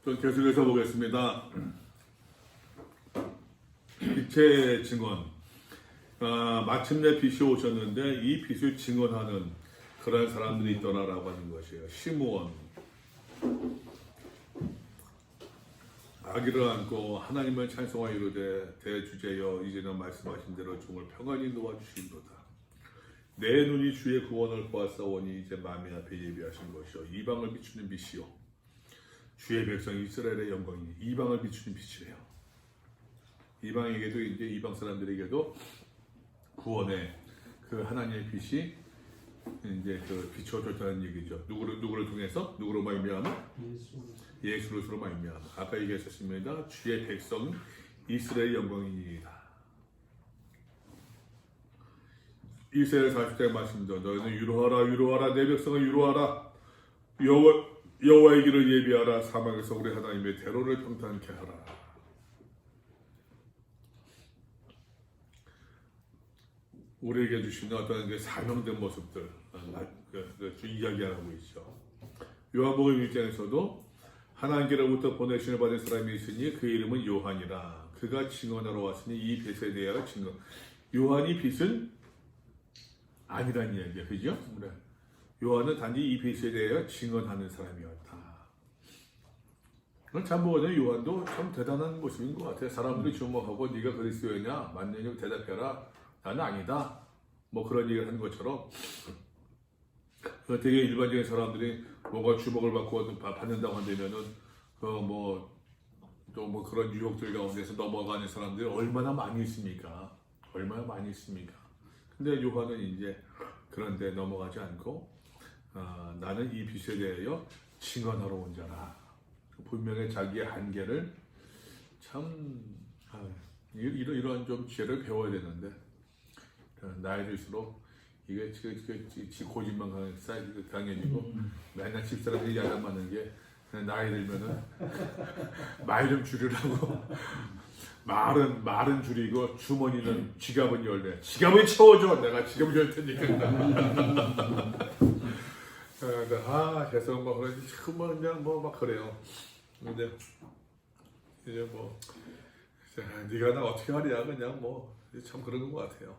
좀 계속해서 보겠습니다. 빛의 증언. 마침내 빛이 오셨는데 이 빛을 증언하는 그런 사람들이 있더라라고 하는 것이에요. 시므온. 아기를 안고 하나님을 찬송하여 이르되 대주제여 이제는 말씀하신 대로 종을 평안히 놓아주신도다. 내 눈이 주의 구원을 보았사오니 이제 마음의 앞에 예비하신 것이요 이방을 비추는 빛이요 주의 백성 이스라엘의 영광이 이방을 비추는 빛이래요. 이방에게도 이제 이방 사람들에게도 구원의 그 하나님의 빛이 이제 그 비춰졌다는 얘기죠. 누구를 통해서 누구로 말미암아 예수로 말미암아. 아까 얘기하셨습니다. 주의 백성 이스라엘의 영광이니이다. 이사야 40장 말씀입니다. 너희는 위로하라 내 백성을 위로하라. 여호와의 길을 예비하라. 사막에서 우리 하나님의 대로를 평탄케 하라. 우리에게 주시는 어떤 그 사명된 모습들 이야기하고 있죠. 요한복음 1장에서도 하나님께로부터 보내심을 받은 사람이 있으니 그 이름은 요한이라. 그가 증언하러 왔으니 이 빛에 대하여 증언. 요한이 빛은 아니란 이야기야, 그죠? 그래. 요한은 단지 이 빛에 대하여 증언하는 사람이었다. 참 보면 요한도 참 대단한 모습인 것 같아요. 사람들이 주목하고 네가 그리스도였냐? 맞느냐? 대답해라. 나는 아니다. 뭐 그런 얘기를 한 것처럼 되게 일반적인 사람들이 뭔가 주목을 받는다고 한다면은 또 뭐 그런 유혹들 가운데서 넘어가는 사람들이 얼마나 많이 있습니까? 얼마나 많이 있습니까? 근데 요한은 이제 그런데 넘어가지 않고 나는 이 빛에 대하여 증언하러 온 자라. 분명히 자기의 한계를 참 이런 좀 지혜를 배워야 되는데 나이 들수록 이게 고집만 강해지고 맨날 집사람들이 야단 맞는 게 나이 들면은 말 좀 줄이라고 말은 줄이고 주머니는 지갑은 열래. 지갑을 채워줘. 내가 지갑을 열 테니까. 계속 뭐 그냥 막 그래요. 근데 이제 뭐 네가 나 어떻게 하랴 그냥 뭐 참 그런 것 같아요.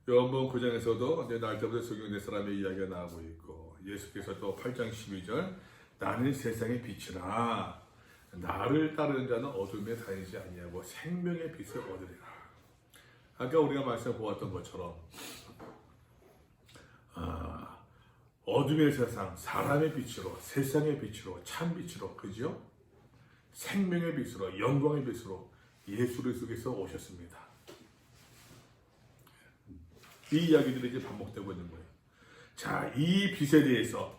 요한복음 9장에서도 이제 날 때부터 속임된 사람의 이야기가 나오고 있고 예수께서 또 8장 12절 나는 세상의 빛이라 나를 따르는 자는 어둠에 다니지 아니하고 생명의 빛을 얻으리라. 아까 우리가 말씀 보았던 것처럼 어둠의 세상 사람의 빛으로 세상의 빛으로 참 빛으로 그죠? 생명의 빛으로 영광의 빛으로 예수 그리스도께서 오셨습니다. 이 이야기들이 이제 반복되고 있는 거예요. 자, 이 빛에 대해서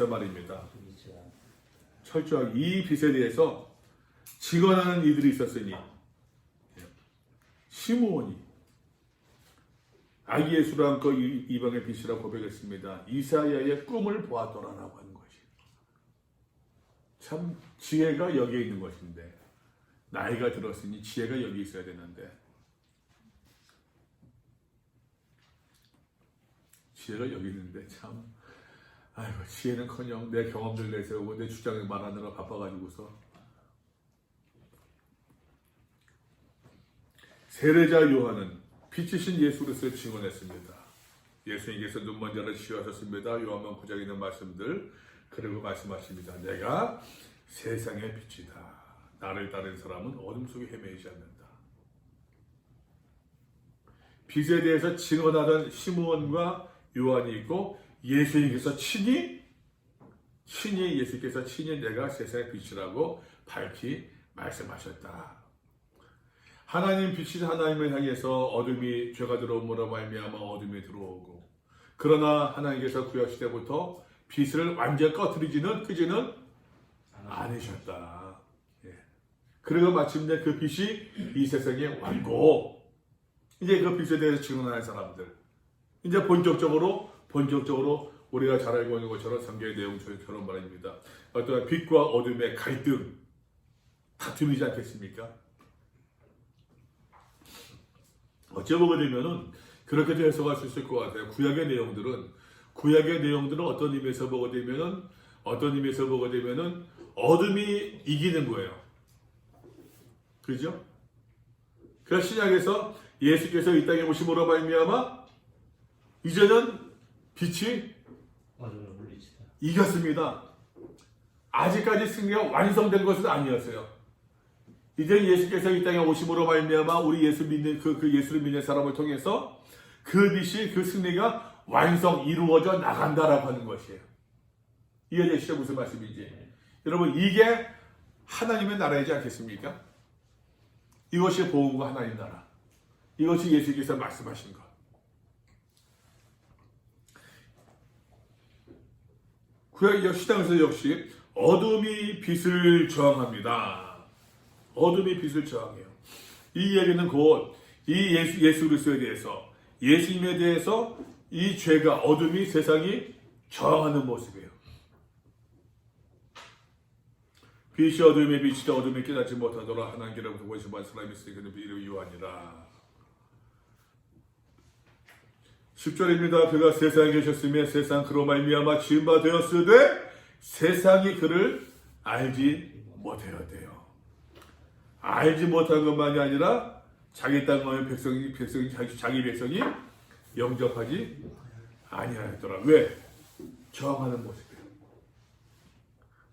말입니다. 철저하게 이 빛에 대해서 증언하는 이들이 있었으니 시므온이 아기 예수를 안고 이방의 빛이라고 고백했습니다. 이사야의 꿈을 보았더라라고 하는 것이 참 지혜가 여기에 있는 것인데 나이가 들었으니 지혜가 여기 있어야 되는데 지혜가 여기 있는데 참 지혜는커녕 내 경험들 내세우고 내 주장을 말하느라 바빠가지고서 세례자 요한은 빛이신 예수 그리스도를 증언했습니다. 예수님께서 눈먼 자를 치유하셨습니다. 요한복음 9장에 있는 말씀들 그리고 말씀하십니다. 내가 세상의 빛이다. 나를 따르는 사람은 어둠 속에 헤매이지 않는다. 빛에 대해서 증언하던 시므온과 요한이 있고 예수님께서 친히 내가 세상의 빛이라고 밝히 말씀하셨다. 하나님 빛이 하나님을 향해서 어둠이 죄가 들어옴으로 말미암아 어둠이 들어오고 그러나 하나님께서 구약시대부터 빛을 완전히 꺼뜨리지는 끄지는 않으셨다. 그리고 마침내 그 빛이 이 세상에 왔고 이제 그 빛에 대해서 증언하는 사람들 이제 본격적으로 우리가 잘 알고 있는 것처럼 성경의 내용처럼 말입니다. 어떤 빛과 어둠의 갈등, 다툼이지 않겠습니까? 어찌보게 되면은 그렇게도 해석할 수 있을 것 같아요. 구약의 내용들은 어떤 의미에서 보게 되면은 어떤 의미에서 보게 되면은 어둠이 이기는 거예요. 그죠? 그래서 신약에서 예수께서 이 땅에 오심으로 말미암아 이제는 빛이 어둠을 물리치다. 이겼습니다. 아직까지 승리가 완성된 것은 아니었어요. 이제 예수께서 이 땅에 오심으로 말미암아 우리 예수 믿는 그 예수를 믿는 사람을 통해서 그 빛이 그 승리가 완성 이루어져 나간다라고 하는 것이에요. 이해되시죠? 무슨 말씀인지. 여러분 이게 하나님의 나라이지 않겠습니까? 이것이 복음과 하나님 나라. 이것이 예수께서 말씀하신 것. 구약 시당에서 역시 어둠이 빛을 저항합니다. 어둠이 빛을 저항해요. 이 얘기는 곧 이 예수 그리스도에 대해서 예수님에 대해서 이 죄가 어둠이 세상이 저항하는 모습이에요. 빛이 어둠에 비치되 어둠에 깨닫지 못하도록 하나님께로부터 보시만 사람이 있으니 그는 이름이 요한이라. 10절입니다. 그가 세상에 계셨으며 세상 그로 말미암아 지은 바 되었으되 세상이 그를 알지 못하였대요. 알지 못한 것만이 아니라 자기 땅의 자기 백성이 영접하지 아니하였더라. 왜? 저항하는 모습이에요.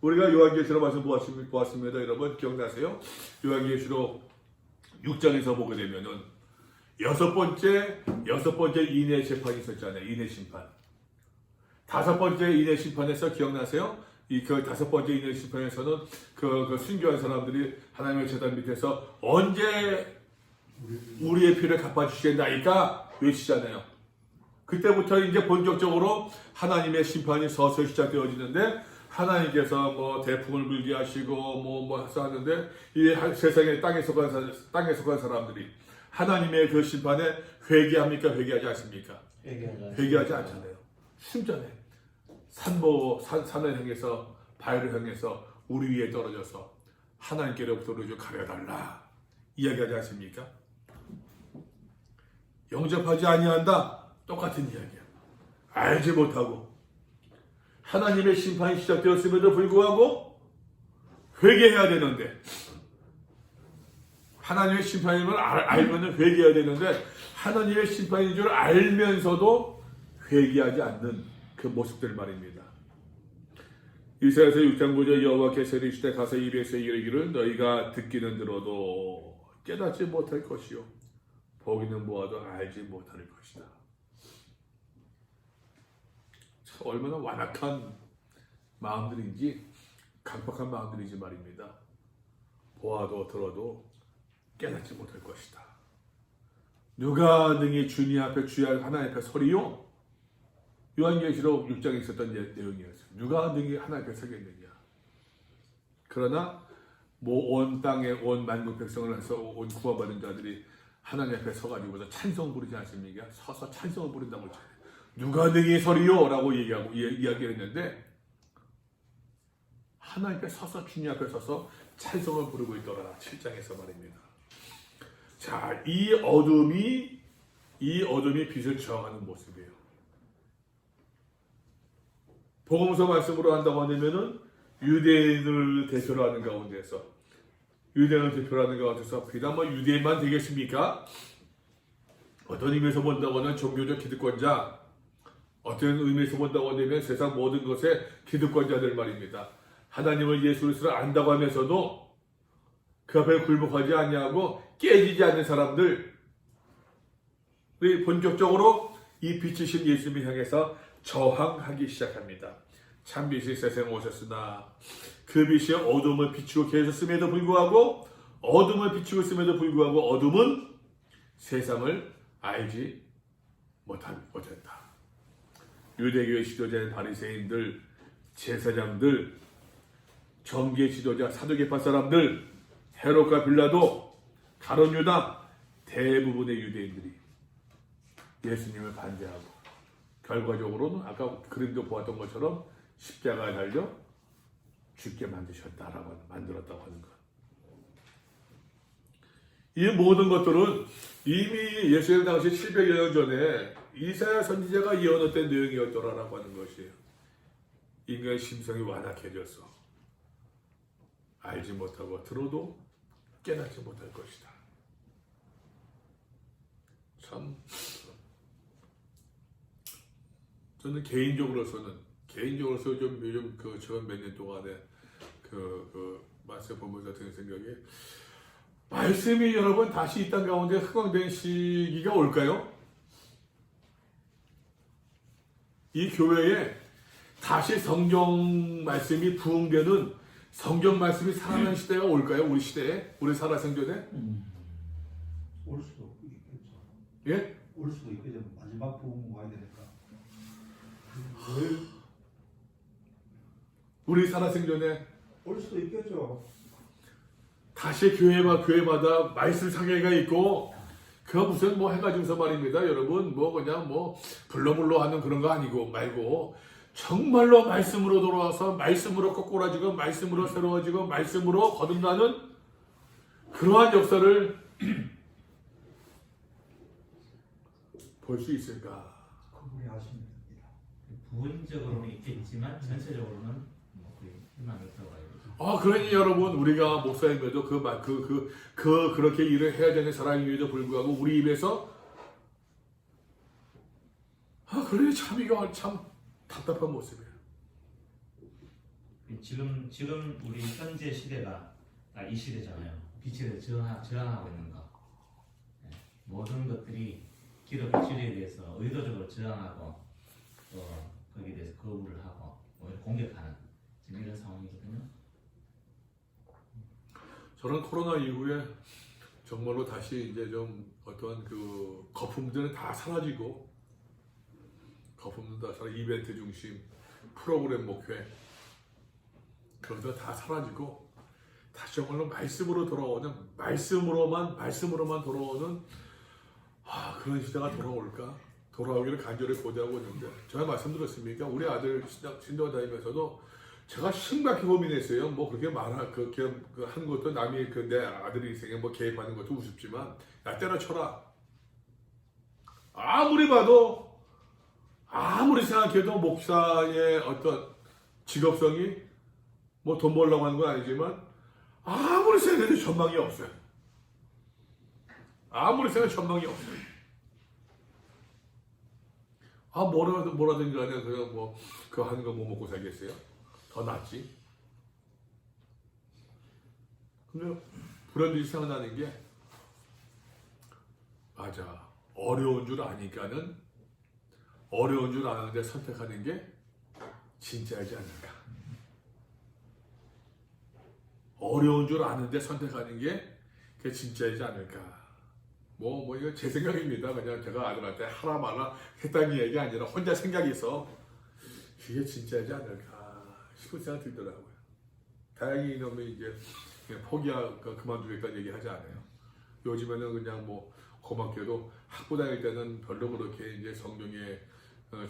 우리가 요한계시록 말씀 보았습니다. 여러분 기억나세요? 요한계시록 6장에서 보게 되면은 여섯 번째 인의 재판이 있었잖아요. 인의 심판. 다섯 번째 인의 심판에서 기억나세요? 그 다섯 번째 인의 심판에서는 그 순교한 사람들이 하나님의 제단 밑에서 언제 우리의 피를 갚아주시겠나이까 외치잖아요. 그때부터 이제 본격적으로 하나님의 심판이 서서히 시작되어지는데 하나님께서 뭐 대풍을 불게 하시고 뭐 하는데 이 세상에 땅에 속한 사람들이 하나님의 그 심판에 회개합니까? 회개하지 않습니까? 회개하지 않잖아요. 심전에 산을 향해서 바위를 향해서 우리 위에 떨어져서 하나님께로부터 우리를 좀 가려달라 이야기하지 않습니까? 영접하지 아니한다 똑같은 이야기야. 알지 못하고 하나님의 심판이 시작되었음에도 불구하고 회개해야 되는데 하나님의 심판임을 알면 회개해야 되는데 하나님의 심판인 줄 알면서도 회개하지 않는 그 모습들 말입니다. 이사야서 6장 9절 여호와께서 이르시되 가서 이 백성에게 이르기를 너희가 듣기는 들어도 깨닫지 못할 것이요 보기는 보아도 알지 못할 것이다. 참 얼마나 완악한 마음들인지 강박한 마음들인지 말입니다. 보아도 들어도 깨닫지 못할 것이다. 누가 능히 주님 앞에 주야 하나님 앞에 서리요? 요한계시록 6장에 있었던 내용이었어요. 누가 능히 하나님 앞에 서겠느냐. 그러나 온 땅에 온 만국 백성을 해서 온 구원받은 자들이 하나님 앞에 서가지고서 찬송 부르지 않습니까? 서서 찬송을 부른다고 했잖아요. 누가 능히 서리요? 라고 이야기를 했는데 하나님 앞에 서서 주님 앞에 서서 찬송을 부르고 있더라. 7장에서 말입니다. 자, 이 어둠이 빛을 저항하는 모습이에요. 복음서 말씀으로 한다고 하면은 유대인을 대표로 하는 가운데서 비단 유대인만 되겠습니까? 어떤 의미에서 본다고 하면 종교적 기득권자, 어떤 의미에서 본다고 하면 세상 모든 것의 기득권자들 말입니다. 하나님을 예수 그리스도를 안다고 하면서도 그 앞에 굴복하지 아니하고 깨지지 않는 사람들, 우리 본격적으로 이 빛이신 예수님을 향해서 저항하기 시작합니다. 참 빛이 세상에 오셨으나 그 빛이 어둠을 비추고 계셨음에도 불구하고 어둠은 세상을 알지 못했다. 유대교의 지도자인 바리새인들, 제사장들, 정계 지도자, 사두개파 사람들, 헤롯과 빌라도, 가룟 유다, 대부분의 유대인들이 예수님을 반대하고 결과적으로는 아까 그림도 보았던 것처럼 십자가에 달려 죽게 만들었다고 하는 것. 이 모든 것들은 이미 예수님 당시 700여 년 전에 이사야 선지자가 예언했던 내용이었더라라고 하는 것이에요. 인간의 심성이 완악해져서 알지 못하고 들어도 깨닫지 못할 것이다. 참 저는 개인적으로서 좀 요즘 그 지난 몇 년 동안에 그 말씀 보면서 드는 생각이, 말씀이 여러분 다시 이 땅 가운데 흥황된 시기가 올까요? 이 교회에 다시 성경 말씀이 부흥되는, 성경 말씀이 살아나는 시대가 올까요? 우리 시대에? 우리 살아생전에? 올 수도 있겠죠. 예? 올 수도 있겠죠. 마지막 부흥 와야 되니까. 우리 살아생전에 올 수도 있겠죠. 다시 교회마다 말씀 상회가 있고, 그거 무슨 뭐 해가지고서 말입니다. 여러분, 뭐 그냥 뭐 불러불러 하는 그런 거 아니고 말고, 정말로 말씀으로 돌아와서 말씀으로 거꾸라지고 말씀으로 새로워지고 말씀으로 거듭나는 그러한 역사를 볼 수 있을까? 그분이 하시면 됩니다. 부분적으로는 있겠지만 전체적으로는 뭐 거의 희망이 들어가야 되죠. 그러니 여러분, 우리가 목사님에도 그렇게 일을 해야 되는 사람임에도 불구하고 우리 입에서 그래 참 이거 참 답답한 모습이에요. 지금 우리 현재 시대가 이 시대잖아요. 빛에 저항하고 있는 거. 모든 것들이 기독교 진리에 대해서 의도적으로 저항하고 또 거기에 대해서 거부를 하고 오히려 공격하는 지금 이런 상황이거든요. 저는 코로나 이후에 정말로 다시 이제 좀 어떤 그 거품들은 다 사라지고, 이벤트 중심, 프로그램 목회 그런 거 다 사라지고, 다시 정말로 말씀으로 돌아오는, 말씀으로만 돌아오는 그런 시대가 돌아오기를 간절히 고대하고 있는데, 제가 말씀드렸습니까? 우리 아들 신도 다니면서도 제가 심각히 고민했어요. 뭐 그렇게 하는 것도 남이 내 아들 인생에 뭐 개입하는 것도 우습지만, 야 때려쳐라. 아무리 생각해도 목사의 어떤 직업성이 뭐 돈 벌려고 하는 건 아니지만, 아무리 생각해도 전망이 없어요. 뭐라든지 간에 그냥 뭐 그거 하는 거 뭐 먹고 살겠어요? 더 낫지. 근데 불현듯이 생각나는 게, 맞아, 어려운 줄 아니까는, 어려운 줄 아는데 선택하는 게 진짜이지 않을까. 어려운 줄 아는데 선택하는 게 그게 진짜이지 않을까. 뭐 이거 제 생각입니다. 그냥 제가 아들한테 하라 말라 했다는 얘기 아니라 혼자 생각이 있어. 그게 진짜이지 않을까 싶은 생각 들더라고요. 다행히 이놈이 이제 그냥 그만두겠다는 얘기 하지 않아요. 요즘에는 그냥 뭐 고맙게도 학부 다닐 때는 별로 그렇게 이제 성경의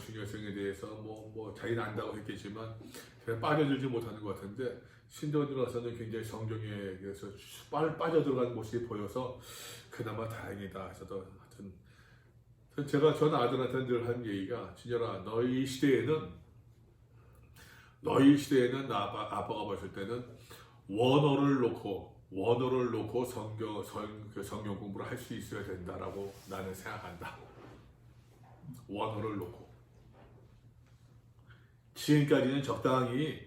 중요성에 대해서 뭐 자기는 안다고 했겠지만 제가 빠져들지 못하는 것 같은데, 신도 들어서는 굉장히 성경에 대해서 빠져들어가는 모습이 보여서 그나마 다행이다. 저도 하여튼 전 아들한테 늘 하는 얘기가, 진열아, 너희 시대에는 아빠가 봤을 때는 원어를 놓고 성경 공부를 할 수 있어야 된다라고 나는 생각한다. 원어를 놓고. 지금까지는 적당히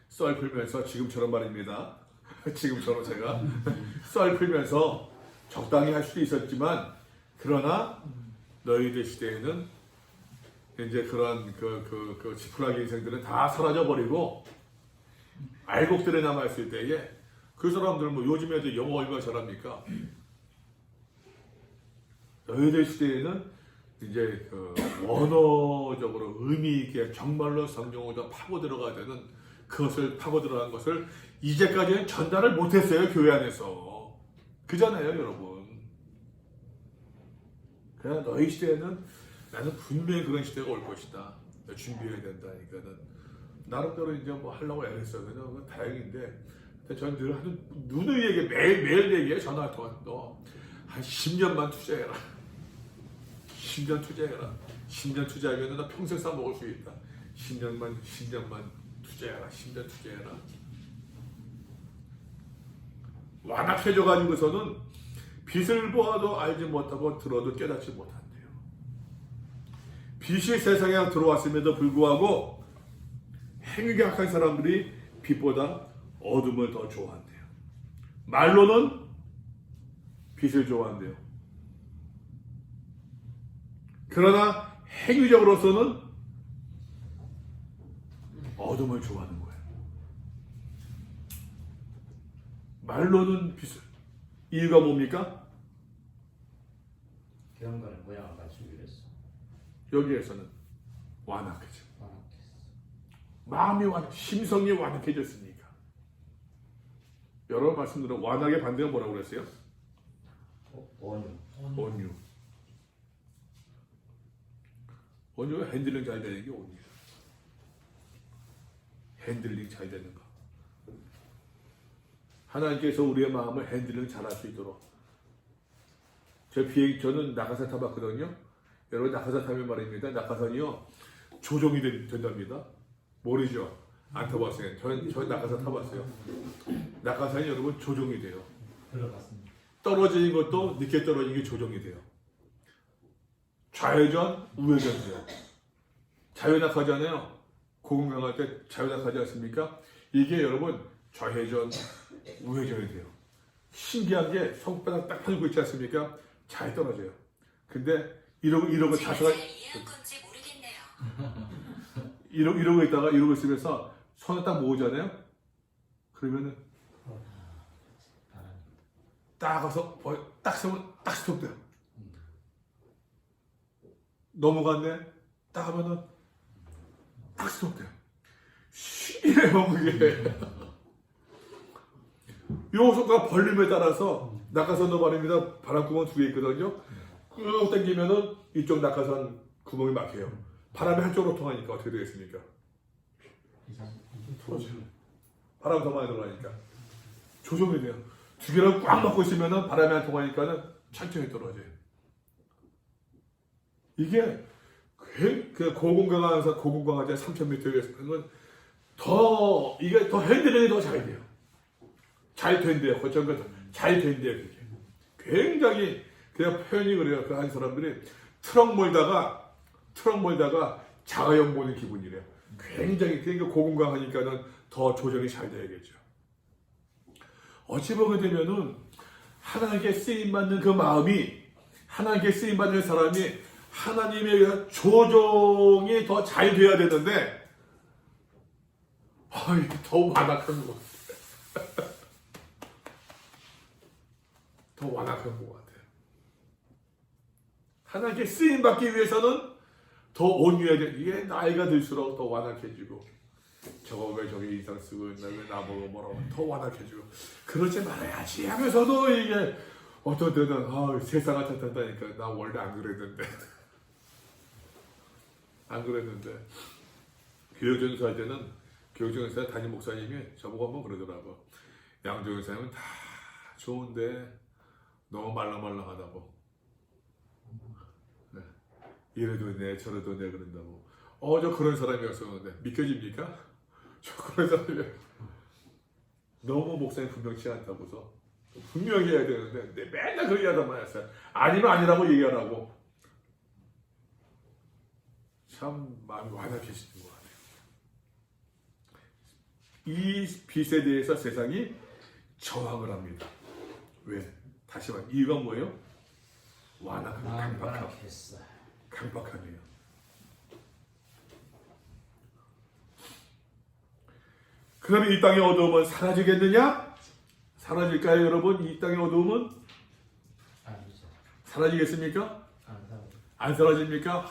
썰 풀면서, 지금처럼 말입니다. 지금처럼 제가 썰 풀면서 적당히 할 수도 있었지만, 그러나 너희들 시대에는 이제 그런 그 지푸라기 인생들은 다 사라져 버리고 알곡들에 남아 있을 때에 그 사람들 뭐 요즘 애들 영어 얼마나 잘합니까? 너희들 시대에는 이제 그 원어적으로 의미 있게 정말로 성경으로 파고 들어가야 되는, 그것을 파고 들어간 것을 이제까지는 전달을 못했어요, 교회 안에서. 그잖아요, 여러분. 그냥 너희 시대에는 나는 분명히 그런 시대가 올 것이다. 준비해야 된다니까는 나름대로 이제 뭐 하려고 애랬어요. 그냥 다행인데, 저는 늘 하는 누누이에게 매일 얘기해. 전화 통화. 너 한 10년만 투자해라. 10년 투자해라. 10년 투자하면 너 평생 싸먹을 수 있다. 10년만 투자해라. 10년 투자해라. 완악해져 가지고서는 빛을 보아도 알지 못하고 들어도 깨닫지 못한대요. 빛이 세상에 들어왔음에도 불구하고 행위가 악한 사람들이 빛보다 어둠을 더 좋아한대요. 말로는 빛을 좋아한대요. 그러나 행위적으로서는 어둠을 좋아하는 거예요. 말로는 빛을. 이유가 뭡니까? 경건의 모양을 갖추기 위해서 여기에서는 완악해져. 완악했어. 마음이 심성이 완악해졌으니까. 여러 말씀들은 완악의 반대가 뭐라고 그랬어요? 온유. 온유. 온유가 핸들링 잘 되는 게 온유예요. 핸들링 잘 되는 거. 하나님께서 우리의 마음을 핸들링 잘할 수 있도록. 저는 낙하산 타봤거든요. 여러분 낙하산 타면 말입니다. 낙하산이요 조종이 된답니다. 모르죠? 안 타봤어요. 전 낙하산 타봤어요. 낙하산이 여러분 조종이 돼요. 들어봤습니다. 떨어지는 것도 늦게 떨어지는 게 조정이 돼요. 좌회전, 우회전 돼요. 자유낙하잖아요. 고공강할 때 자유낙하지 않습니까? 이게 여러분 좌회전, 우회전이 돼요. 신기한 게 손바닥 딱 펴고 있지 않습니까? 잘 떨어져요. 근데 이러고 자세가 이러고 있다가 이러고 있으면서 손을 딱 모으잖아요. 그러면은 딱 가서 딱 세우면 딱 스톱돼요. 넘어갔네. 딱 하면은 딱 스톱돼요. 이래요 그게. 요 손가락 벌림에 따라서 낙하산도 말입니다. 바람구멍 2개 있거든요. 꾹 당기면은 이쪽 낙하산 구멍이 막혀요. 바람이 한쪽으로 통하니까 어떻게 되겠습니까? 바람 더 많이 들어가니까 조정이 돼요. 2개를 꽉 막고 있으면은 바람이 안 통하니까는 천천히 떨어져요. 이게 그 고공강하자 3,000m에서는 이게 더 핸들링이 더 잘 돼요. 잘 된대요. 잘 된대요. 그게. 굉장히 그냥 표현이 그래요. 그 한 사람들이 트럭 몰다가 자가용 보는 기분이래요. 굉장히 그러니까 고공강하니까는 더 조정이 잘 돼야겠죠. 어찌 보게 되면은 하나님께 쓰임받는 그 마음이 하나님께 쓰임받는 사람이 하나님에 의한 조정이 더 잘 돼야 되는데 더 완악한 것 같아요. 더 완악한 것 같아요. 하나님께 쓰임받기 위해서는 더 온유해야 돼. 이게 나이가 들수록 더 완악해지고 저거 왜 저기 인상 쓰고 있나 왜 나보고 뭐라고 더 완악해지고 그러지 말아야지 하면서도 이게 어떤 때는 세상을 탓한다니까 나 원래 안 그랬는데 교육전사 할 때는 교육전사 담임 목사님이 저보고 한번 그러더라고. 양조연사님은 다 좋은데 너무 말랑말랑하다고. 네. 이래도 네 저래도 네 그런다고. 저 그런 사람이었었는데 믿겨집니까? 저 그런 사람이야. 너무 목사님 분명치 않다고서 분명히 해야 되는데 내 맨날 그렇게 하단 말이었어요. 아니면 아니라고 얘기하라고. 참 마음이 완악해지는 것 같아요. 이 빛에 대해서 세상이 저항을 합니다. 왜? 다시 말해 이유가 뭐예요? 완악한 강박함이에요. 그러면 이 땅의 어두움은 사라지겠느냐? 사라질까요, 여러분? 이 땅의 어두움은 아니죠. 사라지겠습니까? 안 안 사라집니까?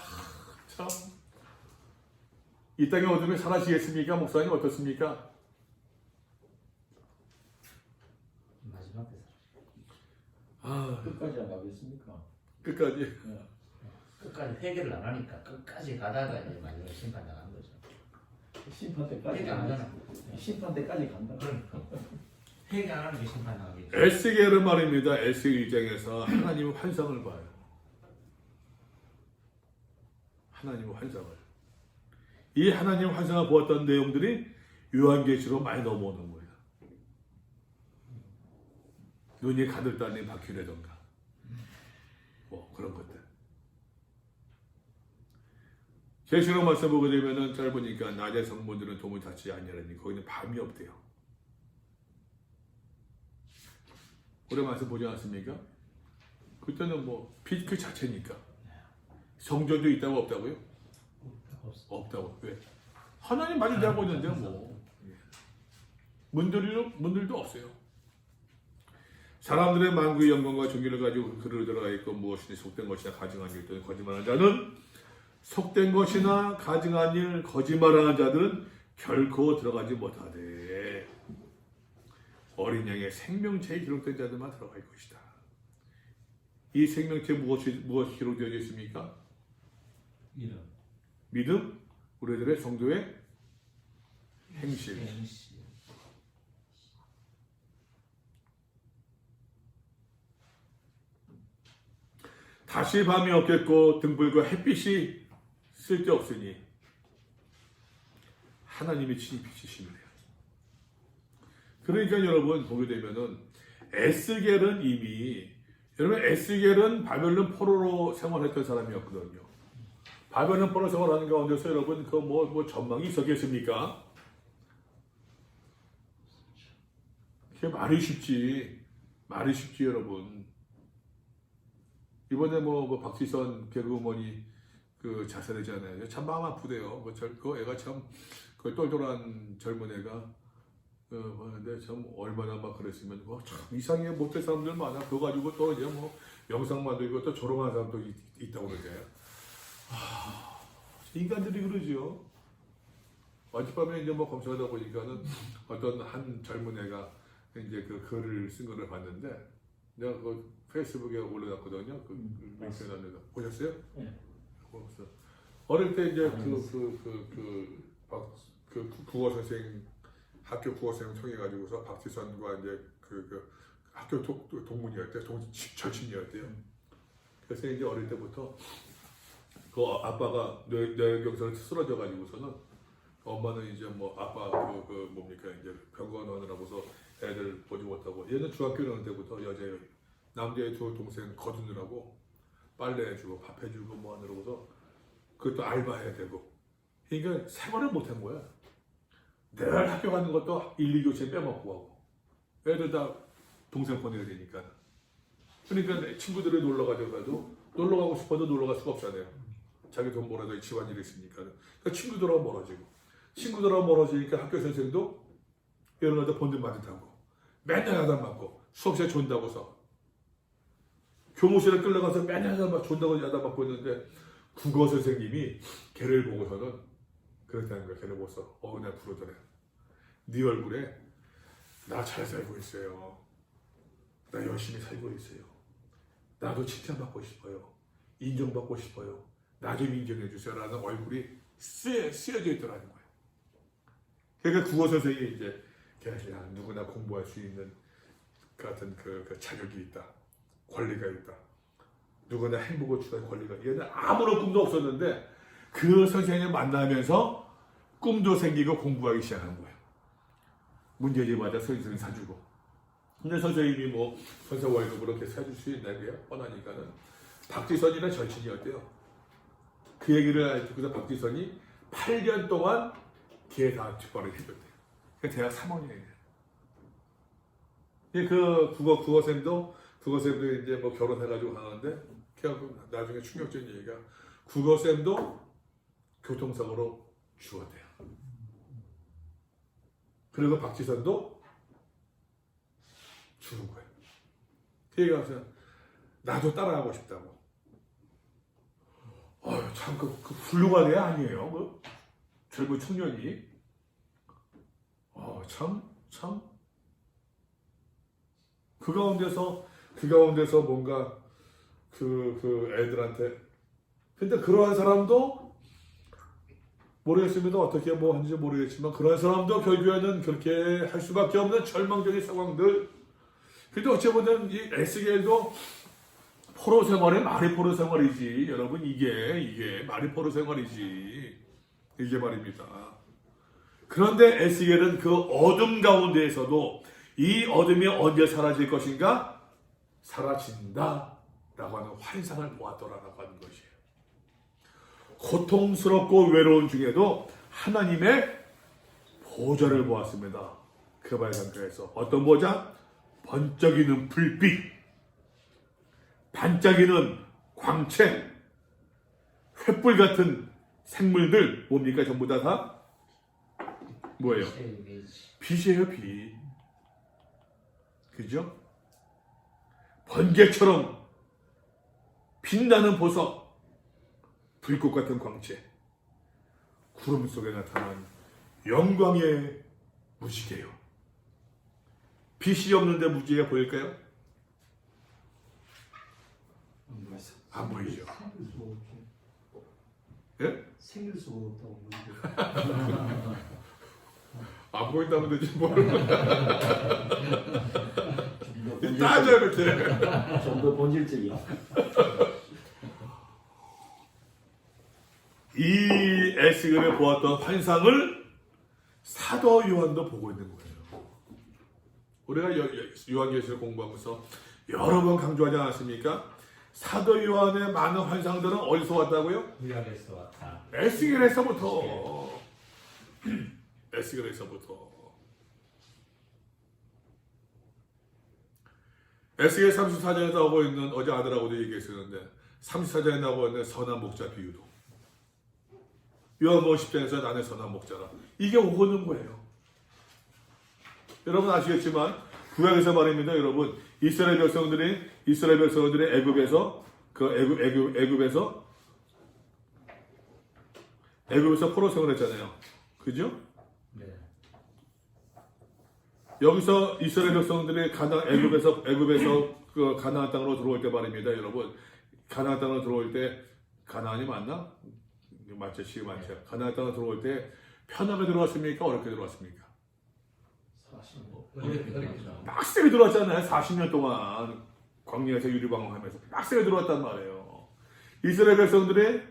참. 이 땅의 어둠이 사라지겠습니까? 목사님 어떻습니까? 마지막에 끝까지 안 가겠습니까? 끝까지. 끝까지 회개를 안 하니까 끝까지 가다가 이제 마지막에 심판당한 거죠. 심판 때까지 회개 안 하잖아. 심판 때까지 간다. 그러니까 회개 안 하는 게 심판당하겠죠. 에스겔은 말입니다. 에스겔 2장에서 하나님의 환상을 봐요. 하나님의 환상을. 이 하나님의 환상을 보았던 내용들이 요한계시로 많이 넘어오는 거예요. 눈이 가득다니 바퀴라던가 뭐 그런 것들. 계시록 말씀 보게 되면은 짧으니까 낮의 성문들은 도무지 닫지 아니하니 거기는 밤이 없대요. 올해 말씀 보지 않습니까? 그때는 뭐 빛 그 자체니까. 성전도 있다고 없다고요? 없다고. 왜? 하나님 많이 대하고 있는데 뭐. 문들도 없어요. 사람들의 만구의 영광과 존귀를 가지고 그를 들어가 있고 무엇이니 속된 것이나 가증한 일 또는 거짓말하는 자는 속된 것이나 가증한 일 거짓말하는 자들은 결코 들어가지 못하되 어린 양의 생명체에 기록된 자들만 들어갈 것이다. 이 생명체 무엇이 기록되어 있습니까? 믿음, 우리들의 성도의 행실. 다시 밤이 없겠고 등불과 햇빛이 쓸데없으니 하나님이 친히 빛이시네요. 그러니까 여러분 보게 되면은 에스겔은 이미 여러분 에스겔은 바벨론 포로로 생활했던 사람이었거든요. 바벨론 포로 생활하는 가운데서 여러분 그 뭐 전망이 있었겠습니까? 그게 말이 쉽지 여러분. 이번에 뭐 박지선 개그우먼이 그 자살했잖아요. 참 마음 아프대요. 그 애가 참 그 똘똘한 젊은 애가 근데 참 얼마나 막 그랬으면 참 이상하게 못된 사람들 많아. 그거 가지고 또 이제 뭐 영상 만들고 또 조롱하는 사람도 있다고 그러잖아요. 인간들이 그러죠. 어젯밤에 이제 뭐 검색하다 보니까는 어떤 한 젊은 애가 이제 그 글을 쓴 거를 봤는데 내가 그 페이스북에 올려놨거든요. 그 링크에 보셨어요? 네. 어릴 때 이제 그 국어 선생 학교 국어 선생 통해 가지고서 박지선과 이제 그 학교 동문이었대요. 절친이었대요. 그래서 이제 어릴 때부터 그 아빠가 뇌경색으로 쓰러져 가지고서는 엄마는 이제 뭐 아빠 뭡니까 이제 병원 오느라고서 애들 보지 못하고 얘는 중학교 다닐 때부터 여자예요. 남자의 두 동생 거두느라고 빨래 해주고 밥 해주고 뭐 하느라고서 그것도 알바해야 되고 그러니까 생활을 못한 거야. 늘 학교 가는 것도 1, 2교시 빼먹고 하고 애들 다 동생 보내야 되니까 그러니까 친구들이 놀러 가져가도 놀러 가고 싶어도 놀러 갈 수가 없잖아요. 자기 돈 벌어도 집안일이 있으니까 그러니까 친구들하고 멀어지고 친구들하고 멀어지니까 학교 선생도 이런 본들 맞듯하고 맨날 야단 맞고 수업 시간에 존다고서 교무실에 끌려가서 맨날 존다고 야단 맞고 있는데 국어 선생님이 걔를 보고서는 그랬다는 거야. 걔를 보고서 내가 부르더래. 네 얼굴에 나 잘 살고 있어요. 나 열심히 살고 있어요. 나도 칭찬받고 싶어요. 인정받고 싶어요. 나 좀 인정해 주세요. 라는 얼굴이 쓰여져 있더라는 거예요. 그러니까 국어 선생님이 이제 걔가 누구나 공부할 수 있는 같은 그 자격이 있다. 권리가 있다. 누구나 행복을 추구할 권리가 있다. 얘는 아무런 꿈도 없었는데 그 선생님을 만나면서 꿈도 생기고 공부하기 시작한 거예요. 문제지마다 선생님 사주고. 근데 선생님이 뭐 선생 월급으로 이렇게 사줄 수 있나 게 뻔하니까는 박지선이라는 절친이었대요. 그 얘기를 듣고서 박지선이 8년 동안 걔 다 뒷바라지 해줬대요. 대학 3학년이에요. 그 국어쌤도 이제 뭐 결혼해가지고 하는데 걔하고 나중에 충격적인 얘기가 국어쌤도 교통사고로 죽었대요. 그리고 박지선도 죽은 거예요. 그 얘기가 나도 따라가고 싶다고. 참 그 훌륭한 애 아니에요. 그 젊은 청년이. 참. 그 가운데서 뭔가 그 애들한테 근데 그러한 사람도 모르겠습니다. 어떻게 뭐 하는지 모르겠지만 그런 사람도 결국에는 그렇게 할 수밖에 없는 절망적인 상황들. 근데 어찌보면 이 에스겔도 포로 생활이 말이 포로 생활이지. 여러분 이게 말이 포로 생활이지. 이게 말입니다. 그런데 에스겔은 그 어둠 가운데에서도 이 어둠이 언제 사라질 것인가? 사라진다 라고 하는 환상을 보았더라라고 하는 것이에요. 고통스럽고 외로운 중에도 하나님의 보좌를 보았습니다. 그바의 강가에서 어떤 보좌? 번쩍이는 불빛, 반짝이는 광채, 횃불 같은 생물들 뭡니까? 전부 다 뭐예요? 빛이에요, 빛. 그죠? 번개처럼 빛나는 보석, 불꽃 같은 광채, 구름 속에 나타난 영광의 무지개요. 빛이 없는데 무지개가 보일까요? 안 보이죠. 예? 생길 수가 없다고. 안 보인다면 되지 뭘. 따져 이렇게. 좀더 본질적이야. 이 에스겔에 보았던 환상을 사도 요한도 보고 있는 거예요. 우리가 요한계시록 공부하면서 여러 번 강조하지 않았습니까? 사도 요한의 많은 환상들은 어디서 왔다고요? 구약에서 왔다. 에스겔에서부터. 에스겔에서부터. 에스겔 34장에 나오고 있는, 어제 아들하고도 얘기했었는데 34장에 나오고 있는 선한 목자 비유도 요한복음 10장에서 나는 선한 목자라, 이게 오고는 거예요. 여러분 아시겠지만 구약에서 말입니다. 여러분 이스라엘 백성들이 애굽에서 포로 생활을 했잖아요. 그죠? 네. 여기서 이스라엘 백성들이 애굽에서 그 가나안 땅으로 들어올 때 말입니다. 여러분 가나안 땅으로 들어올 때, 가나안이 맞나? 맞죠, 시기 맞죠. 가나안 땅으로 들어올 때 편하게 들어왔습니까? 어렵게 들어왔습니까? 45. 빡세게 들어왔잖아요. 40년 동안 광야에서 유리방황하면서 빡세게 들어왔단 말이에요. 이스라엘 백성들이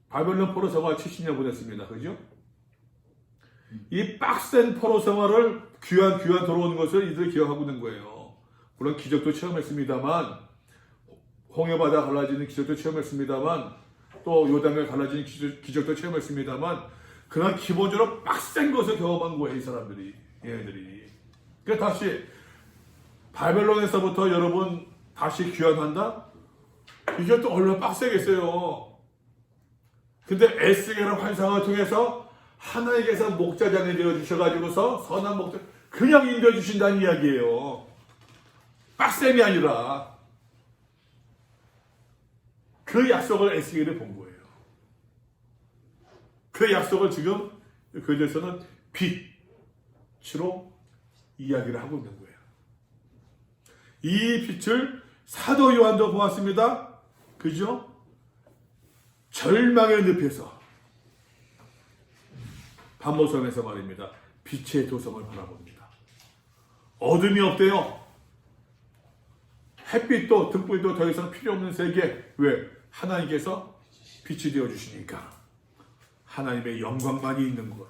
바벨론 포로 생활 70년 보냈습니다. 그죠? 이 빡센 포로 생활을 귀한 들어오는 것을 이들이 기억하고 있는 거예요. 물론 기적도 체험했습니다만, 홍해바다 갈라지는 기적도 체험했습니다만, 또 요단강 갈라지는 기적도 체험했습니다만, 그러나 기본적으로 빡센 것을 경험한 거예요. 이 사람들이, 얘네들이. 그러니까 다시 바벨론에서부터 여러분 다시 귀환한다? 이게 또 얼마나 빡세겠어요. 근데 에스겔의 환상을 통해서 하나님께서 목자장이 되어주셔가지고서 선한 목자, 그냥 인도해주신다는 이야기예요. 빡셈이 아니라. 그 약속을 에스겔이 본 거예요. 그 약속을 지금 그에서는 빛으로 이야기를 하고 있는 거예요. 이 빛을 사도 요한도 보았습니다. 그죠? 절망의 늪에서, 반모섬에서 말입니다. 빛의 도성을 바라봅니다. 어둠이 없대요. 햇빛도 등불도 더 이상 필요 없는 세계. 왜? 하나님께서 빛이 되어주시니까. 하나님의 영광만이 있는 것,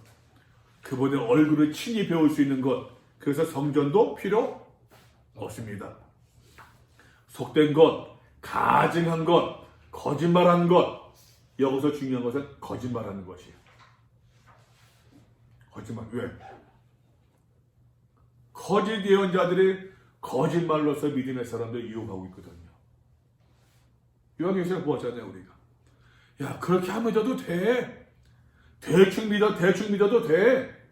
그분의 얼굴을 친히 배울 수 있는 것, 그래서 성전도 필요 없습니다. 속된 것, 가증한 것, 거짓말한 것, 여기서 중요한 것은 거짓말하는 것이에요. 거짓말. 왜? 거짓 예언자들이 거짓말로서 믿음의 사람들 유혹하고 있거든요. 요한계시록 보았잖아요, 우리가. 야, 그렇게 하면서도 돼. 대충 믿어도 돼.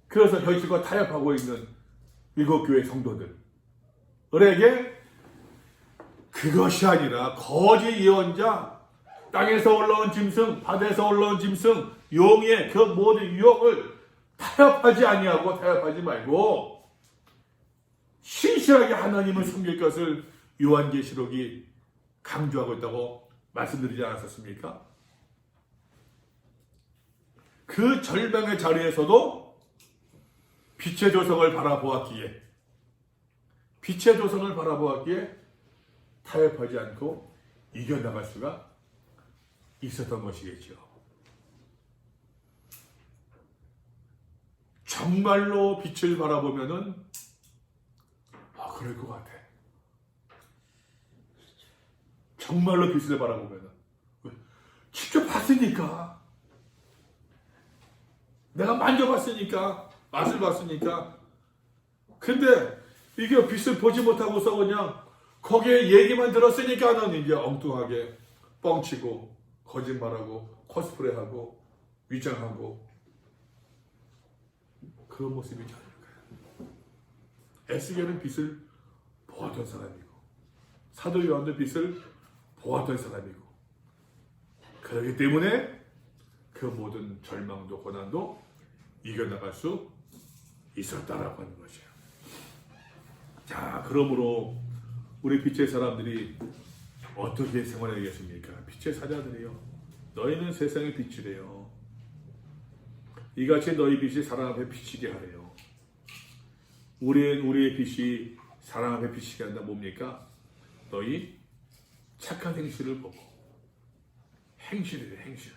그래서 현실과 타협하고 있는 일곱 교회 성도들에게 그것이 아니라 거짓 예언자, 땅에서 올라온 짐승, 바다에서 올라온 짐승, 용의 그 모든 유혹을 타협하지 말고 신실하게 하나님을 섬길 것을 요한계시록이 강조하고 있다고 말씀드리지 않았었습니까? 그 절망의 자리에서도 빛의 조성을 바라보았기에 타협하지 않고 이겨나갈 수가 있었던 것이겠죠. 정말로 빛을 바라보면은 그럴 것 같아. 정말로 빛을 바라보면은 직접 봤으니까, 내가 만져봤으니까, 맛을 봤으니까. 근데 이게 빛을 보지 못하고서 그냥 거기에 얘기만 들었으니까 는 이제 엉뚱하게 뻥치고 거짓말하고 코스프레하고 위장하고 그런 모습이지 않을까요? 에스겔은 빛을 보았던 사람이고 사도 요한도 빛을 보았던 사람이고, 그렇기 때문에 그 모든 절망도 고난도 이겨나갈 수 있었다라고 하는 것이에요. 자, 그러므로 우리 빛의 사람들이 어떻게 생활해야겠습니까? 빛의 사자들이요, 너희는 세상의 빛이래요. 이같이 너희 빛이 사람 앞에 비치게 하래요. 우리의 빛이 사람 앞에 비치게 한다. 뭡니까? 너희 착한 행실을 보고. 행실이래, 행실.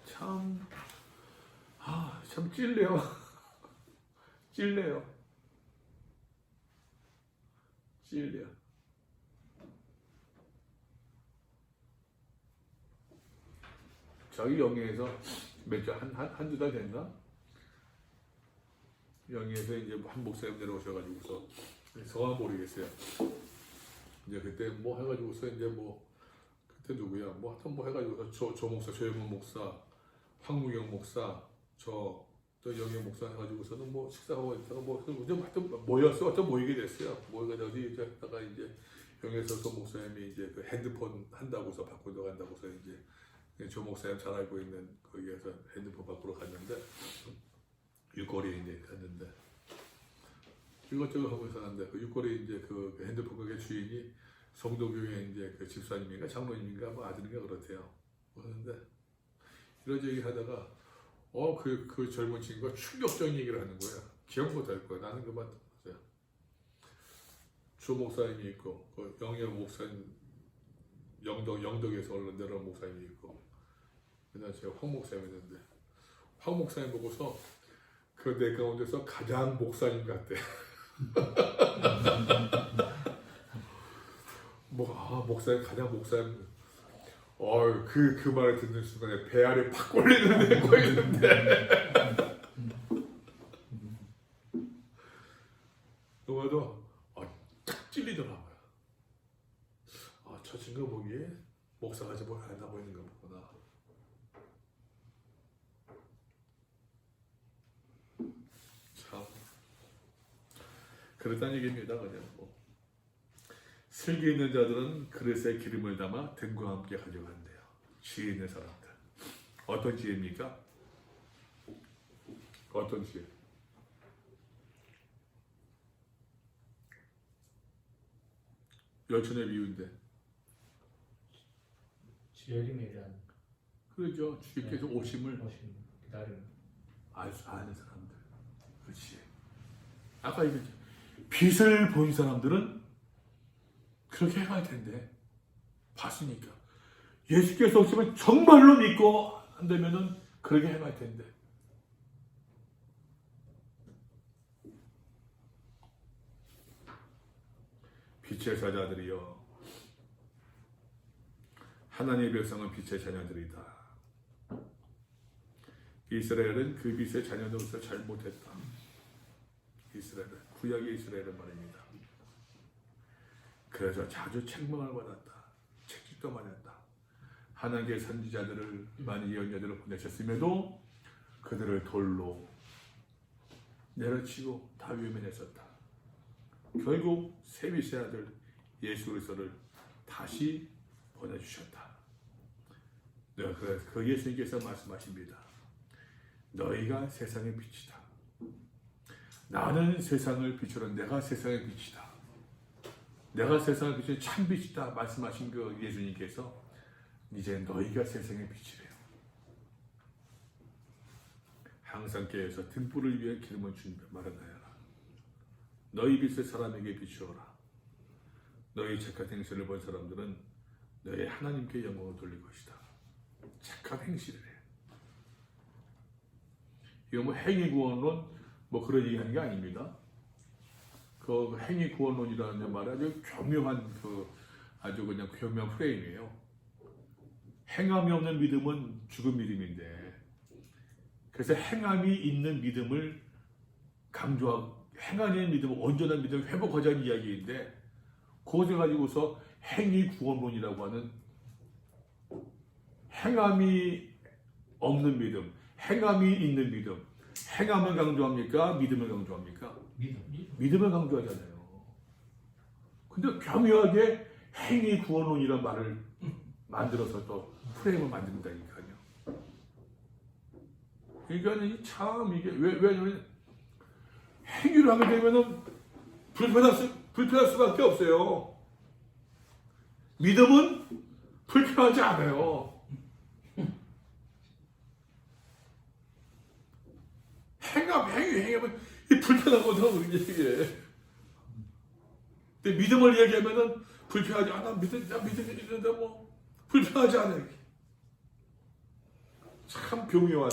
참 찔려요. 찔려요. 찔려. 저희 영예에서 한두 달 됐나? 영예에서 이제 한 목사님 내려오셔가지고서 성함 모르겠어요. 이제 그때 뭐 해가지고서 이제 뭐 그때 누구야? 뭐 하여튼 뭐 해가지고서 조 목사, 조영문 목사, 황무경 목사, 또 영예 목사 해가지고서는 뭐 식사하고 있다가 뭐 하여튼 모였어. 하여튼 모이게 됐어요. 모여가지고 이제 했다가 이제 영예에서 목사님이 이제 그 핸드폰 한다고서 바꾸러 간다고서 이제 조 목사님 잘 알고 있는 거기에서 핸드폰 바꾸러 갔는데, 육거리에 이제 갔는데 이것저것 하고 있었는데, 그 육거리 이제 그 핸드폰 가게 주인이 성도교회 이제 그 집사님인가 장로님인가 뭐 아들인가 그렇대요. 그러는데 이러저기 하다가 그 젊은 친구가 충격적인 얘기를 하는 거야. 기억 못 할 거야. 나는 그만 듣었어요. 조 목사님이 있고 그 영예 목사님 영덕에서 얼른 내려온 목사님이 있고, 그다음 제가 황 목사님 있는데, 황 목사님 보고서 그 내 가운데서 가장 목사님 같대. 목사님 가장 목사님. 그 말을 듣는 순간에 배 아래 팍 걸리는 데 거있는데. 그거도 딱 찔리더라고요. 저 친구 보기에 목사가 좀 하나 보이는 거 보구나. 참 그렇다는 얘기입니다. 그냥 슬기 있는 자들은 그릇에 기름을 담아 등과 함께 가져간대요. 지혜 있는 사람들. 어떤 지혜입니까? 어떤 지혜? 열천의 비유인데. 지혜림에 대한 그렇죠. 주님께서 오심을 기다리는. 아는 사람들. 그렇지. 아까 얘기했죠. 빛을 본 사람들은 그렇게 해갈 텐데, 봤으니까. 예수께서 오시면 정말로 믿고 한다면은 그렇게 해갈 텐데. 빛의 사자들이여, 하나님의 백성은 빛의 자녀들이다. 이스라엘은 그 빛의 자녀로서 잘못했다. 이스라엘은, 구약의 이스라엘은 말입니다. 그래서 자주 책망을 받았다. 책짓도 많았다. 하나님의 선지자들을 많이 예언자들을 보내셨음에도 그들을 돌로 내려치고 다 외면했었다. 결국 새 빛의 아들 예수 그리스도를 다시 보내주셨다. 그 예수님께서 말씀하십니다. 너희가 세상의 빛이다. 나는 세상을 비추는 내가 세상의 빛이다. 내가 세상을 비추는 참 빛이다 말씀하신 그 예수님께서 이제 너희가 세상의 빛이래요. 항상 깨어서 등불을 위해 기름을 준 마련하여라. 너희 빛을 사람에게 비추어라. 너희 착한 행실을 본 사람들은 너희 하나님께 영광을 돌릴 것이다. 착한 행실이래. 이거 뭐 행위 구원론 뭐 그런 얘기하는 게 아닙니다. 그 행위 구원론이라는 말은 아주 교묘한 아주 그냥 교묘한 프레임이에요. 행함이 없는 믿음은 죽은 믿음인데, 그래서 행함이 있는 믿음을 강조하고 행함이 있는 믿음은 온전한 믿음을 회복하자는 이야기인데, 그것을 가지고서 행위 구원론이라고 하는 행함이 없는 믿음, 행함이 있는 믿음, 행함을 강조합니까? 믿음을 강조합니까? 믿음을 강조하잖아요. 근데 교묘하게 행위 구원론이라는 말을 만들어서 또 프레임을 만든다니까요. 그러니까 참 이게 왜냐면 행위를 하게 되면은 불편할 수밖에 없어요. 믿음은 불편하지 않아요. 행하면 이 불편하거든, 이게. 근데 믿음을 얘기하면은 불편하지 않아. 나 믿음이 있는데 뭐 불편하지 않아. 이렇게. 참 교묘한.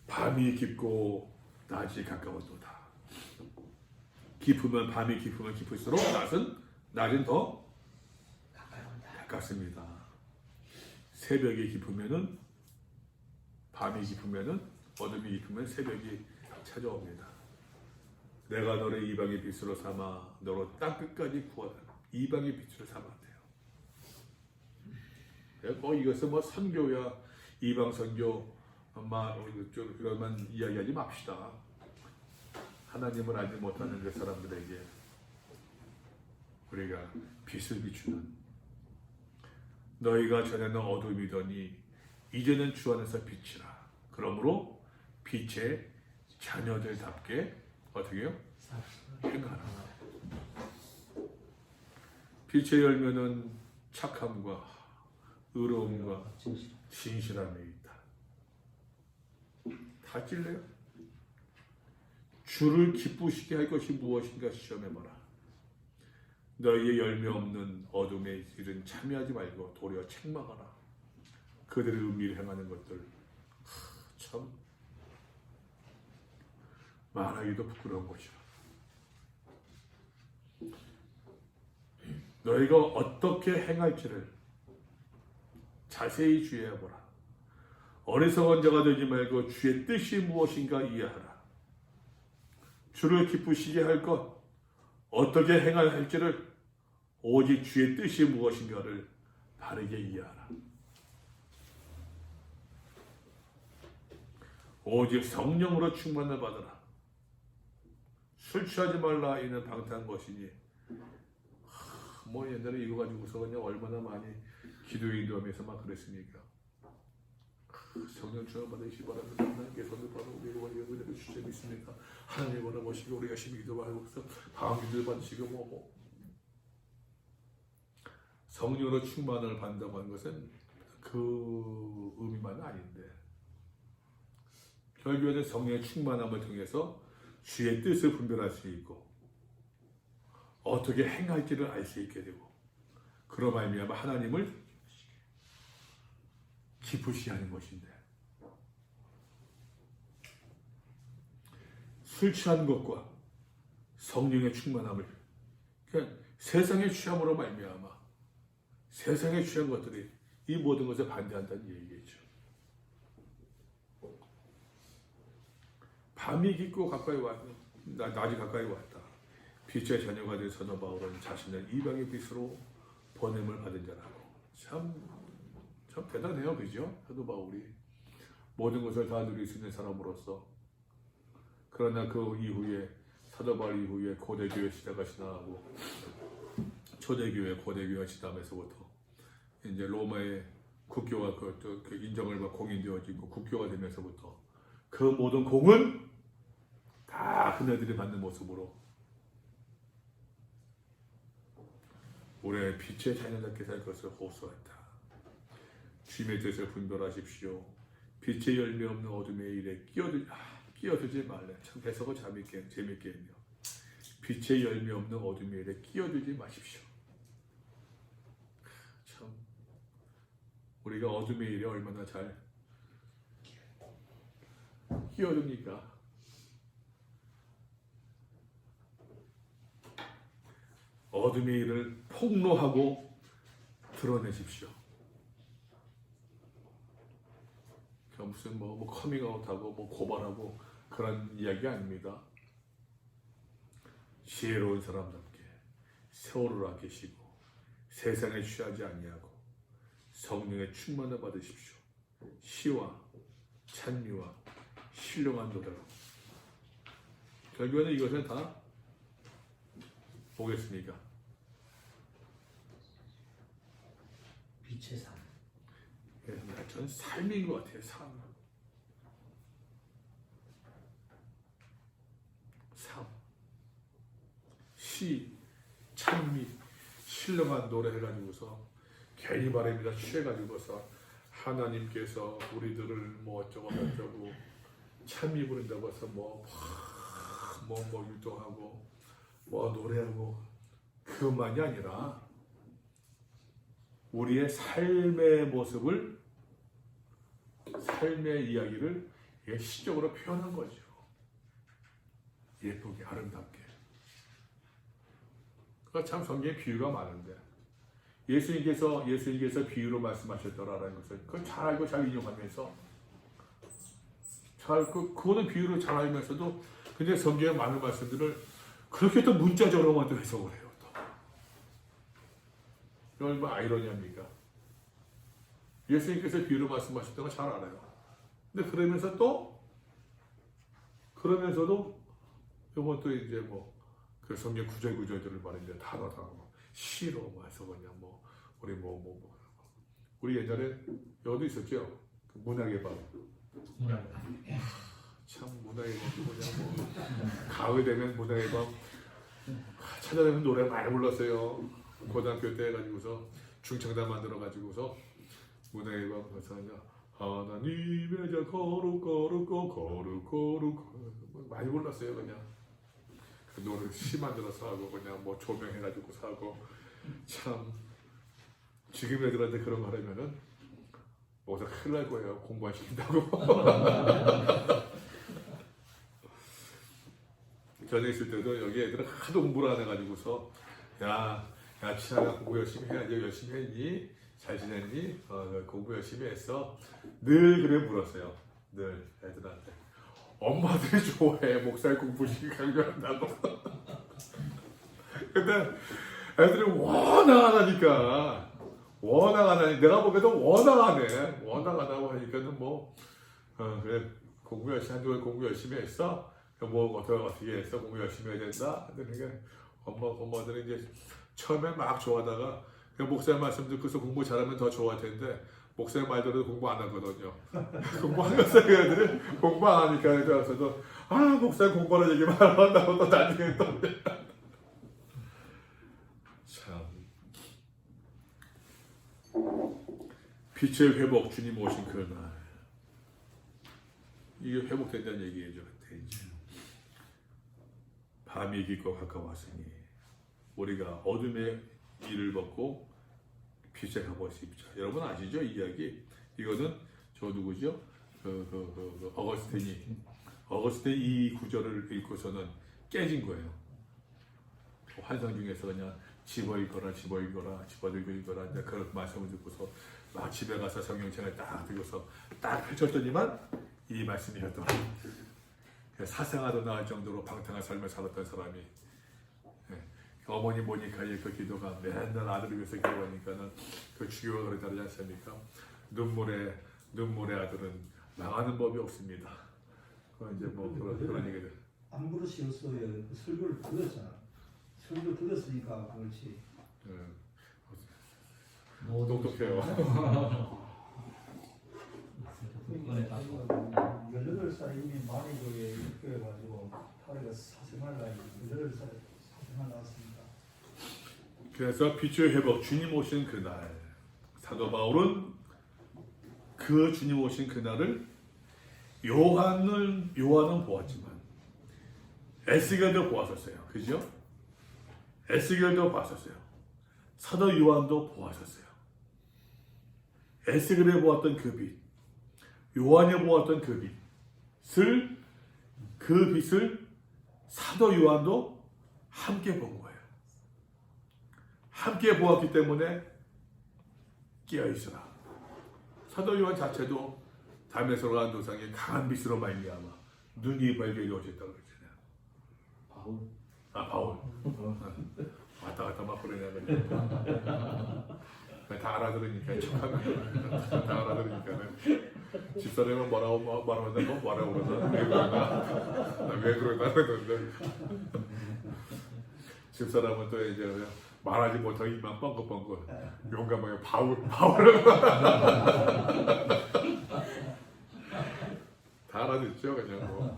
밤이 깊고 낮이 가까워도다. 밤이 깊으면 깊을수록 낮은 더 가깝습니다. 새벽이 깊으면은 밤이 깊으면은 어둠이 깊으면 새벽이 찾아옵니다. 내가 너를 이방의 빛으로 삼아 너로 땅 끝까지 구하라. 이방의 빛으로 삼아야 돼요. 이것은 뭐 선교야 이방 선교 그런만 이야기하지 맙시다. 하나님을 알지 못하는 그 사람들에게 우리가 빛을 비추는, 너희가 전에는 어둠이더니 이제는 주 안에서 빛이라. 그러므로 빛의 자녀들답게 어떻게 해요? 행하라. 빛의 열매는 착함과 의로움과 진실함에 있다. 다 찔래요? 주를 기쁘시게 할 것이 무엇인가 시험해봐라. 너희의 열매 없는 어둠의 일은 참여하지 말고 도리어 책망하라. 그들의 의미를 행하는 것들 참 말하기도 부끄러운 것이라. 너희가 어떻게 행할지를 자세히 주의해보라. 어리석은 자가 되지 말고 주의 뜻이 무엇인가 이해하라. 주를 기쁘시게 할 것, 어떻게 행해야 할지를 오직 주의 뜻이 무엇인가를 바르게 이해하라. 오직 성령으로 충만을 받으라. 술 취하지 말라. 이는 방탕한 것이니. 뭐 옛날에 이거 가지고서 그냥 얼마나 많이 기도인도 하면서 막 그랬으니까. 성령 충만 받으시기 바랍니다. 하나님께 손을 받아 우리가 원리를 그대로 주제 믿습니다. 하나님 원하시고 우리 열심히 기도하고서 방언을 받으시고 뭐 성령으로 충만을 받는다고 하는 것은 그 의미만은 아닌데, 결국에는 성령의 충만함을 통해서 주의 뜻을 분별할 수 있고 어떻게 행할지를 알 수 있게 되고, 그로 말미암아 하나님을 기쁘시게 하는 것인데, 술 취한 것과 성령의 충만함을, 그러니까 세상의 취함으로 말미암아 세상에 취한 것들이 이 모든 것을 반대한다는 얘기겠죠. 밤이 깊고 가까이 왔다. 낮이 가까이 왔다. 빛의 자녀가 된 사도 바울은 자신을 이방의 빛으로 보냄을 받은 자라고. 참 대단해요, 그죠? 사도 바울이 모든 것을 다 누릴 수 있는 사람으로서. 그러나 그 이후에 사도 바울 이후에 고대교회 시대가 지나가고 초대교회, 고대교회가 지나면서부터 이제 로마의 국교가 그 인정을 받고 공인되어지고 국교가 되면서부터 그 모든 공은 다 그네들이 받는 모습으로 올해 빛의 자녀답게 살 것을 호소한다. 주님의 뜻을 분별하십시오. 빛의 열매 없는 어둠의 일에 끼어들지 말래. 참 해석을 재밌게 했네요. 빛의 열매 없는 어둠의 일에 끼어들지 마십시오. 참 우리가 어둠의 일에 얼마나 잘 끼어듭니까? 어둠의 일을 폭로하고 드러내십시오. 그 무슨 뭐 커밍아웃하고 뭐 고발하고 그런 이야기 아닙니다. 지혜로운 사람답게 세월을 아끼시고 세상에 취하지 아니하고 성령의 충만을 받으십시오. 시와 찬미와 신령한 노래로. 결국에는 이것은 다 보겠습니까? 빛의 삶. 저는 삶인 것 같아요. 삶. 시, 찬미, 신령한 노래 해가지고서 괜히 바람이다 취해가지고서 하나님께서 우리들을 뭐 어쩌고 저쩌고 찬미 부른다고 해서 뭐 율동하고 뭐 노래하고 그것만이 아니라 우리의 삶의 모습을 삶의 이야기를 시적으로 표현한 거죠. 예쁘게 아름답게. 그러니까 참 성경에 비유가 많은데 예수님께서 비유로 말씀하셨더라라는 것을 그걸 잘 알고 잘 인용하면서 그거는 비유로 잘 알면서도 근데 성경의 많은 말씀들을 그렇게 또 문자적으로만 또 해석을 해요. 또. 이건 얼마나 아이러니합니까? 예수님께서 비유로 말씀하셨던 거 잘 알아요. 근데 그러면서도 이건 또 이제 뭐 그 성경 구절들을 말인데 단어 시로 뭐 해서 그냥 우리 옛날에 여기도 있었죠. 그 문학의 밤. 참 문학의 밤 그냥 뭐 가을 되면 문학의 밤 찾아다니는 노래 많이 불렀어요. 고등학교 때 해가지고서 중창단 만들어 가지고서 문학의 밤 가서 하나님의 자 거룩 많이 불렀어요. 그냥 그 노래 시 만들어서 하고 그냥 뭐 조명해가지고서 하고 참 지금 애들한테 그런 거 하려면은 뭐서 큰일 날 거예요. 공부 안 시킨다고. 전에 있을 때도 여기 애들은 하도 공부를 안 해가지고서 야 친아가 공부 열심히 해야지. 열심히 했니? 잘 지냈니? 공부 열심히 했어. 늘 그래 물었어요. 늘 애들한테. 엄마들이 좋아해. 목사의 공부를 강조한다고. 근데 애들이 워낙 안 하니까 내가 보기에도 워낙 안 하고 하니까는 그래 공부 열심히 한두 공부 열심히 했어. 어떻게 했어? 공부 열심히 해야 된다. 그러니까 엄마들은 이제 처음에 막 좋아하다가 목사님 말씀 듣고서 공부 잘하면 더 좋아할 텐데 목사님 말대로 공부 안 하거든요. 공부하면서 그 애들이 공부 안 하니까 애들 와서도 목사님 공부하는 얘기만 한다고 또 나중에 또 참 빛의 회복 주님 오신 그날 이게 회복된다는 얘기죠. 이제 밤이 깊고 가까웠으니 우리가 어둠의 일을 벗고 빛에 가보십시오. 여러분 아시죠? 이 이야기. 이거는 저 누구죠? 어거스틴이 이 구절을 읽고서는 깨진 거예요. 환상 중에서 그냥 집어들고 읽거라 이제 그런 말씀을 듣고서 막 집에 가서 성경책을 딱 들고서 딱 펼쳤더니만 이 말씀이었던 사생아도 나을 정도로 방탕한 삶을 살았던 사람이 어머니 모니카의 그 기도가 맨날 아들을 위해서 기도하니까는 그 주교가 그렇게 다르지 않습니까? 눈물의 아들은 망하는 법이 없습니다. 이제 그런 얘기들. 암브로시우스의 설교를 들었잖아. 설교 들었으니까 그렇지. 똑똑해요. 18살 이미 마리교에 입교해가지고 하루가 사생활 나이 18살 사생활 나왔습니다. 그래서 빛의 회복 주님 오신 그날 사도 바울은 그 주님 오신 그날을 요한은 보았지만 에스겔도 보았었어요. 그죠? 에스겔도 봤었어요. 사도 요한도 보았었어요. 에스겔에 보았던 그 빛, 요한에 보았던 그 빛을 사도 요한도 함께 본 거예요. 함께 보았기 때문에 깨어있으라. 사도 요한 자체도 담에서 간 도상에 강한 빛으로 말미암아 눈이 밝게 이루어졌다고 그랬잖아요. 바울. 왔다 갔다 막 그러냐 그냥. 다 알아들으니까 척하면 다 알아들으니까 집사람은 뭐라고 한다고 그러나 왜 그러나 그러는데 집사람은 또 이제 말하지 못하고 입만 뻥긋뻥긋 용감하게 바울 다 알아듣죠 그냥 뭐.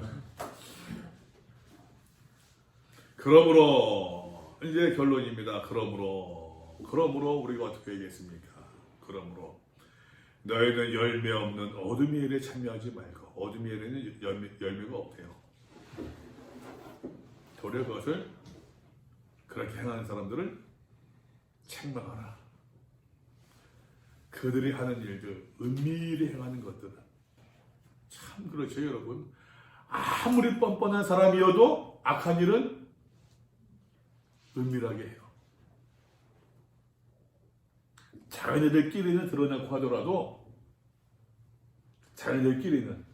그러므로 이제 결론입니다. 그러므로 우리가 어떻게 얘기했습니까? 그러므로 너희는 열매 없는 어둠의 일에 참여하지 말고 어둠의 일에는 열매가 없대요. 도리어 그것을 그렇게 행하는 사람들을 책망하라. 그들이 하는 일들, 은밀히 행하는 것들은 참 그렇죠 여러분. 아무리 뻔뻔한 사람이어도 악한 일은 은밀하게 해요. 자기네들끼리는 드러나고 하더라도 자기네들끼리는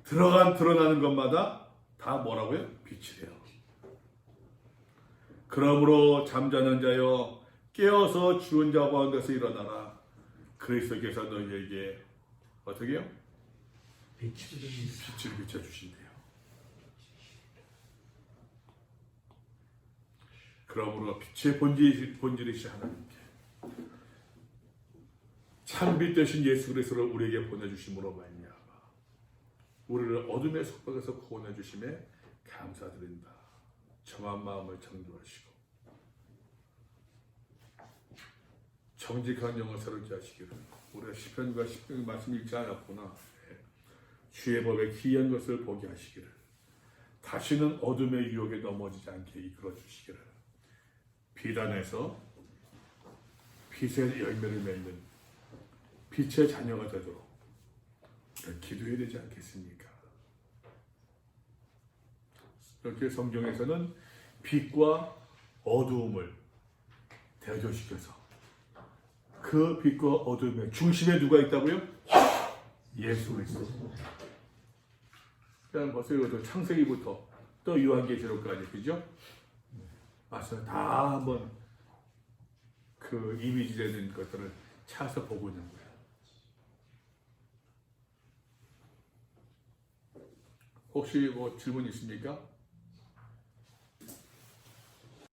드러나는 것마다 다 뭐라고요? 빛이래요. 그러므로 잠자는 자여 깨어서 죽은 자 가운데서 일어나라. 그리스도께서 너희에게 어떻게 해요? 빛을 비춰주신대요. 그러므로 빛의 본질이신 하나님께 참빛 되신 예수 그리스도를 우리에게 보내주심으로 말미암아 우리를 어둠의 속박에서 구원해 주심에 감사드린다. 정한 마음을 창조하시고 정직한 영을 새롭게 하시기를. 우리가 시편과 시편 말씀 읽지 않았구나. 주의 법에 기이한 것을 보게 하시기를. 다시는 어둠의 유혹에 넘어지지 않게 이끌어 주시기를. 비단에서 빛의 열매를 맺는 빛의 자녀가 되도록 기도해야 되지 않겠습니까? 이렇게 성경에서는 빛과 어두움을 대조시켜서 그 빛과 어두움의 중심에 누가 있다고요? 예수 그리스도. 그냥 벌써 이것도 창세기부터 또 요한계시록까지 그죠? 맞아요. 다 한번 그 이미지 되는 것들을 찾아서 보고 있는 거예요. 혹시 뭐 질문 있습니까?